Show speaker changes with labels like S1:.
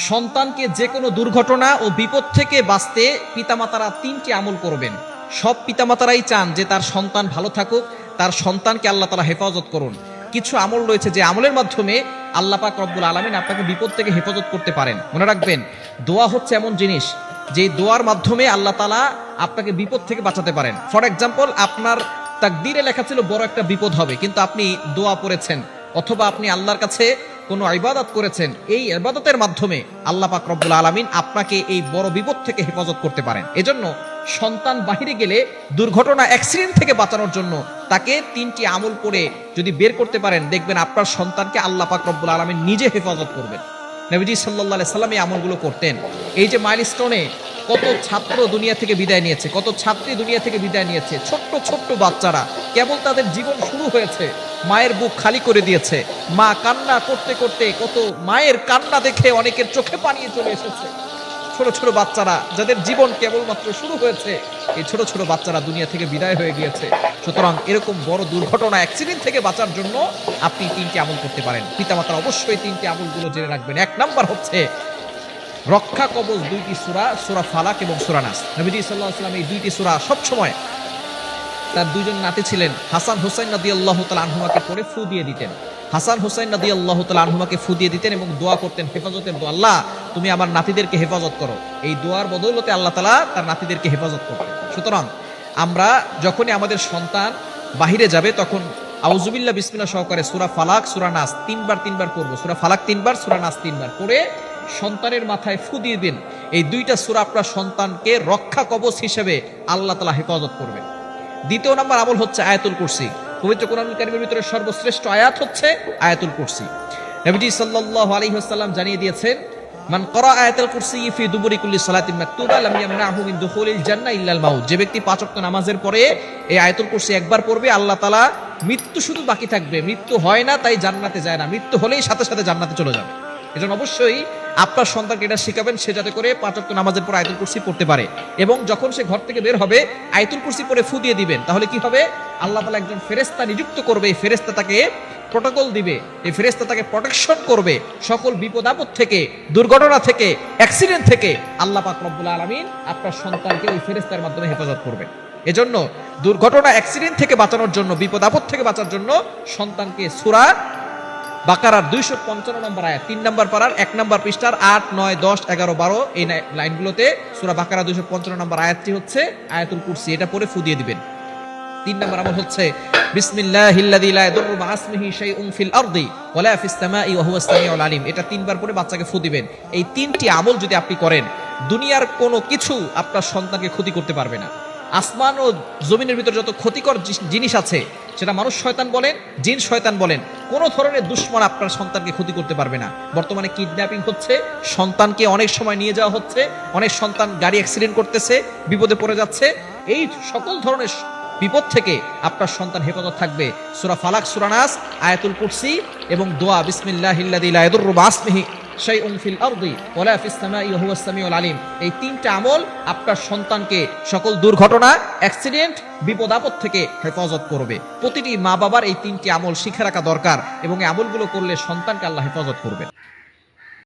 S1: সন্তানকে যে কোনো দুর্ঘটনা ও বিপদ থেকে বাঁচতে পিতামাতারা 3টি আমল করবেন। সব পিতামাতারাই চান যে তার সন্তান ভালো থাকুক, তার সন্তানকে আল্লাহ তাআলা হেফাজত করুন। কিছু আমল রয়েছে যে আমলের মাধ্যমে আল্লাহ পাক রব্বুল আলামিন আপনাকে বিপদ থেকে হেফাজত করতে পারেন। মনে রাখবেন, দোয়া হচ্ছে এমন জিনিস যে দোয়ার মাধ্যমে আল্লাহ তাআলা আপনাকে বিপদ থেকে বাঁচাতে পারেন। ফর এক্সাম্পল, আপনার তাকদীরে লেখা ছিল বড় একটা বিপদ হবে, কিন্তু আপনি দোয়া পড়েছেন অথবা আপনি আল্লাহর কাছে কোনো ইবাদত করেছেন, এই ইবাদতের মাধ্যমে আল্লাহ পাক রব্বুল আলামিন আপনাকে এই বড় বিপদ থেকে হেফাজত করতে পারেন। এজন্য সন্তান বাহিরে গেলে দুর্ঘটনা অ্যাক্সিডেন্ট থেকে বাঁচানোর জন্য তাকে 3টি আমল করে যদি বের করতে পারেন, দেখবেন আপনার সন্তানকে আল্লাহ পাক রব্বুল আলামিন নিজে হেফাজত করবেন। নবীজি সাল্লাল্লাহু আলাইহি সাল্লাম এই আমলগুলো করতেন। এই যে মাইলস্টোনে কত ছাত্র দুনিয়া থেকে বিদায় নিয়েছে, কত ছাত্রী দুনিয়া থেকে বিদায় নিয়েছে, ছোট্ট ছোট্ট বাচ্চারা কেবল তাদের জীবন শুরু হয়েছে, মায়ের বুক খালি করে দিয়েছে। মা কান্না করতে করতে, কত মায়ের কান্না দেখে অনেকের চোখে পানি চলে এসেছে। ছোট ছোট বাচ্চারা যাদের জীবন কেবলমাত্র শুরু হয়েছে, এই ছোট ছোট বাচ্চারা দুনিয়া থেকে বিদায় হয়ে গিয়েছে। সুতরাং এরকম বড় দুর্ঘটনা অ্যাক্সিডেন্ট থেকে বাঁচার জন্য আপনি 3টি আমল করতে পারেন। পিতামাতারা অবশ্যই 3টি আমলগুলো জেনে রাখবেন। 1 নাম্বার হচ্ছে রক্ষা কবচ 2টি সূরা, সূরা ফালাক এবং সূরা নাস। নবীজি সাল্লাল্লাহু আলাইহি ওয়াসাল্লাম এই 2টি সূরা সব সময় তার 2জন নাতি ছিলেন হাসান হুসাইন রাদিয়াল্লাহু তাআলা আনহুমাকে পড়ে ফু দিয়ে দিতেন। হাসান হুসাইন রাদিয়াল্লাহু তাআলা আনহুমাকে ফু দিয়ে দিতেন এবং দোয়া করতেন হেফাজতের দোয়া, আল্লাহ তুমি আমার নাতিদেরকে হেফাজত করো। এই দোয়ার বদৌলতে আল্লাহ তাআলা তার নাতিদেরকে হেফাজত করতেন। সুতরাং আমরা যখনই আমাদের সন্তান বাহিরে যাবে তখন আউযুবিল্লাহ বিসমিল্লাহ সহকারে সূরা ফালাক সূরা নাস 3বার পড়বো। সূরা ফালাক 3বার, সূরা নাস 3বার পড়ে সন্তানের মাথায় ফু দিয়ে দিন। এই 2টা সূরা আপনার সন্তানকে রক্ষা কবচ হিসেবে আল্লাহ তাআলা হেফাজত করবেন। 2 নাম্বার আমল হচ্ছে আয়াতুল কুরসি। পবিত্র কোরআনুল কারীমের ভিতরে সর্বশ্রেষ্ঠ আয়াত হচ্ছে আয়াতুল কুরসি। নবীজি সাল্লাল্লাহু আলাইহি ওয়াসাল্লাম জানিয়ে দিয়েছেন, মান ক্বারা আয়াতুল কুরসি ফি দুবুরি কুল্লি সালাতিন মাকতুবা লাম ইয়ামনাহু মিন দুখুলিল জান্নাহ ইল্লাল মাউত। যে ব্যক্তি 5 ওয়াক্ত নামাজের পরে এই আয়াতুল কুরসি একবার পড়বে, আল্লাহ তাআলা মৃত্যু শুধু বাকি থাকবে, মৃত্যু হয় না তাই জান্নাতে যায় না, মৃত্যু হলেই সাথে সাথে জান্নাতে চলে যাবে। এজন্য অবশ্যই আপনার সন্তানকে এটা শিখাবেন, সে যাতে করে 5 ওয়াক্ত নামাজের পর আয়াতুল কুরসি পড়তে পারে। এবং যখন সে ঘর থেকে বের হবে আয়াতুল কুরসি পড়ে ফু দিয়ে দিবেন। তাহলে কি হবে, আল্লাহ তাআলা একজন ফেরেশতা নিযুক্ত করবে, এই ফেরেশতা তাকে প্রোটোকল দিবে, এই ফেরেশতা তাকে প্রোটেকশন করবে সকল বিপদ আপদ থেকে, দুর্ঘটনা থেকে, অ্যাক্সিডেন্ট থেকে। আল্লাহ পাক রব্বুল আলামিন আপনার সন্তানকে ওই ফেরেশতার মাধ্যমে হেফাজত করবেন। এজন্য দুর্ঘটনা অ্যাক্সিডেন্ট থেকে বাঁচানোর জন্য, বিপদ আপদ থেকে বাঁচার জন্য সন্তানকে সূরা বাকারার 255 নম্বর আয়াত 3 নম্বর পারার 1 নম্বর পৃষ্ঠার 8, 9, 10, 11, 12 এই লাইনগুলোতে সূরা বাকারা 255 নম্বর আয়াতটি হচ্ছে আয়াতুল কুরসি। এটা পড়ে ফু দিয়ে দিবেন। 3 নম্বর আমল হচ্ছে বিসমিল্লাহিল্লাযী লা ইয়াদুররু মা ইসমিহি শাইউন ফিল আরদি ওয়ালা ফিস সামাই ওয়া হুয়াস সামিউল আলিম। এটা 3বার পড়ে বাচ্চাকে ফু দিবেন। এই 3টি আমল যদি আপনি করেন, দুনিয়ার কোনো কিছু আপনার সন্তানকে ক্ষতি করতে পারবে না। আসমান ও জমিনের ভিতর যত ক্ষতিকর জিনিস আছে, সেটা মানুষ শয়তান বলেন, জিন শয়তান বলেন, কোন ধরনের দুশমন আপনার সন্তানকে ক্ষতি করতে পারবে না। বর্তমানে কিডন্যাপিং হচ্ছে, সন্তানকে অনেক সময় নিয়ে যাওয়া হচ্ছে, অনেক সন্তান গাড়ি অ্যাক্সিডেন্ট করতেছে, বিপদে পড়ে যাচ্ছে। এই সকল ধরনের বিপদ থেকে আপনার সন্তান হেফাজত থাকবে সূরা ফালাক, সূরা নাস, আয়াতুল কুরসি এবং দোয়া বিসমিল্লাহিল্লাযী লা ইয়াদুররু মা ইসমিহি শাইউন ফিল আরদি ওয়ালা ফিস সামাই ওয়া হুয়াস সামিউল আলিম। এই 3টা আমল আপনার সন্তানকে সকল দুর্ঘটনা, অ্যাক্সিডেন্ট, বিপদ আপদ থেকে হেফাজত করবে। প্রতিটি মা বাবার এই 3টি আমল শিখে রাখা দরকার এবং এই আমলগুলো করলে সন্তানকে আল্লাহ হেফাজত করবে।